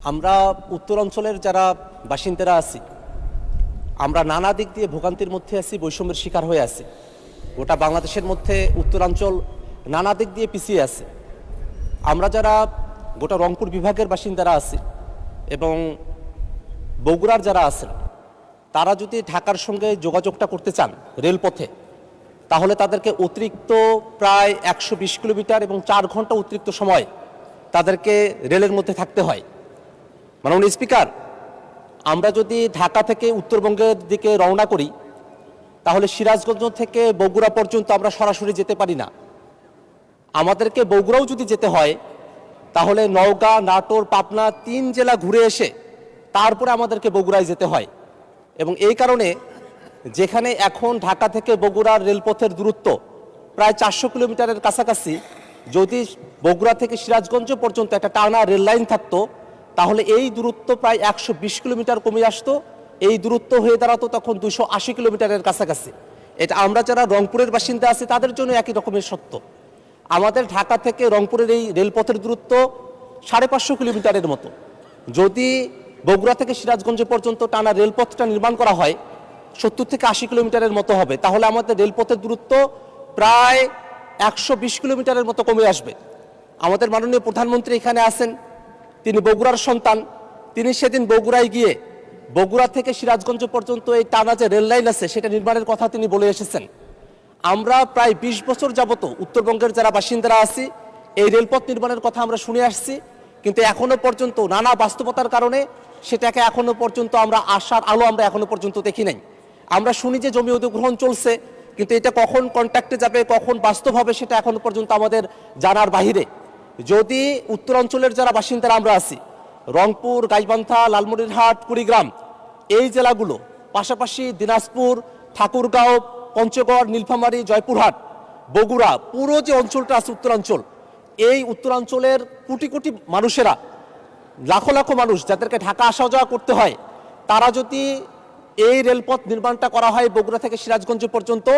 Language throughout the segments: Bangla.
আমরা উত্তরাঞ্চলের যারা বাসিন্দারা আছি আমরা নানা দিক দিয়ে ভোগান্তির মধ্যে আছি, বৈষম্যের শিকার হয়ে আছি। গোটা বাংলাদেশের মধ্যে উত্তরাঞ্চল নানা দিক দিয়ে পিছিয়ে আছে। আমরা যারা গোটা রংপুর বিভাগের বাসিন্দারা আছি এবং বগুড়ার যারা আছেন, তারা যদি ঢাকার সঙ্গে যোগাযোগটা করতে চান রেলপথে, তাহলে তাদেরকে অতিরিক্ত প্রায় 120 কিলোমিটার এবং 4 ঘন্টা অতিরিক্ত সময় তাদেরকে রেলের মধ্যে থাকতে হয়। মাননীয় স্পিকার, আমরা যদি ঢাকা থেকে উত্তরবঙ্গের দিকে রওনা করি তাহলে সিরাজগঞ্জ থেকে বগুড়া পর্যন্ত আমরা সরাসরি যেতে পারি না। আমাদেরকে বগুড়াও যদি যেতে হয় তাহলে নওগাঁ, নাটোর, পাবনা 3 জেলা ঘুরে এসে তারপরে আমাদেরকে বগুড়ায় যেতে হয়। এবং এই কারণে যেখানে এখন ঢাকা থেকে বগুড়ার রেলপথের দূরত্ব প্রায় 400 কিলোমিটারের কাছাকাছি, যদি বগুড়া থেকে সিরাজগঞ্জ পর্যন্ত একটা টানা রেল লাইন থাকতো তাহলে এই দূরত্ব প্রায় 120 কিলোমিটার কমে আসতো। এই দূরত্ব হয়ে দাঁড়াতো তখন 280 কিলোমিটারের কাছাকাছি। এটা আমরা যারা রংপুরের বাসিন্দা আছি তাদের জন্য একই রকমের সত্য। আমাদের ঢাকা থেকে রংপুরের এই রেলপথের দূরত্ব 550 কিলোমিটারের মতো। যদি বগুড়া থেকে সিরাজগঞ্জ পর্যন্ত টানা রেলপথটা নির্মাণ করা হয় 70 থেকে 80 কিলোমিটারের মতো হবে, তাহলে আমাদের রেলপথের দূরত্ব প্রায় 120 কিলোমিটারের মতো কমে আসবে। আমাদের মাননীয় প্রধানমন্ত্রী এখানে আছেন, তিনি বগুড়ার সন্তান। তিনি সেদিন বগুড়ায় গিয়ে বগুড়া থেকে সিরাজগঞ্জ পর্যন্ত এই টানা যে রেল লাইন আছে সেটা নির্মাণের কথা তিনি বলে এসেছেন। আমরা প্রায় 20 বছর যাবত উত্তরবঙ্গের যারা বাসিন্দারা আছি এই রেলপথ নির্মাণের কথা আমরা শুনে আসছি, কিন্তু এখনো পর্যন্ত নানা বাস্তবতার কারণে সেটাকে এখনো পর্যন্ত আমরা আশার আলো আমরা এখনো পর্যন্ত দেখি নাই। আমরা শুনি যে জমি অধিগ্রহণ চলছে, কিন্তু এটা কখন কন্ট্রাক্টে যাবে, কখন বাস্তব হবে সেটা এখনো পর্যন্ত আমাদের জানার বাহিরে। যদি উত্তরাঞ্চলের যারা বাসিন্দারা আমরা আছি, রংপুর, গাইবান্ধা, লালমনিরহাট, কুড়িগ্রাম এই জেলাগুলো, পাশাপাশি দিনাজপুর, ঠাকুরগাঁও, পঞ্চগড়, নীলফামারী, জয়পুরহাট, বগুড়া, পুরো যে অঞ্চলটা আছে উত্তরাঞ্চল, এই উত্তরাঞ্চলের কোটি কোটি মানুষেরা, লাখো লাখো মানুষ যাদেরকে ঢাকা আসা যাওয়া করতে হয়, তারা যদি এই রেলপথ নির্মাণটা করা হয় বগুড়া থেকে সিরাজগঞ্জ পর্যন্ত,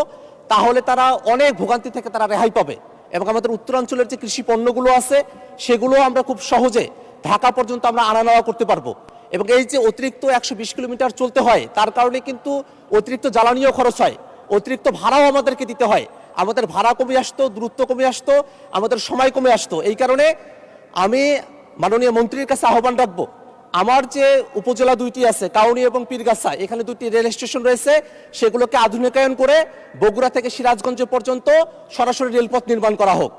তাহলে তারা অনেক ভোগান্তি থেকে তারা রেহাই পাবে এবং আমাদের উত্তরাঞ্চলের যে কৃষি পণ্যগুলো আছে সেগুলো আমরা খুব সহজে ঢাকা পর্যন্ত আমরা আনা নেওয়া করতে পারবো। এবং এই যে অতিরিক্ত 120 কিলোমিটার চলতে হয় তার কারণে কিন্তু অতিরিক্ত জ্বালানিও খরচ হয়, অতিরিক্ত ভাড়াও আমাদেরকে দিতে হয়। আমাদের ভাড়া কমে আসতো, দূরত্ব কমে আসতো, আমাদের সময় কমে আসতো। এই কারণে আমি মাননীয় মন্ত্রীর কাছে আহ্বান রাখবো, আমার যে উপজেলা 2টি আছে, কাউনী এবং পীরগাছা, এখানে 2টি রেল স্টেশন রয়েছে, সেগুলোকে আধুনিকায়ন করে বগুড়া থেকে সিরাজগঞ্জ পর্যন্ত সরাসরি রেলপথ নির্মাণ করা হোক।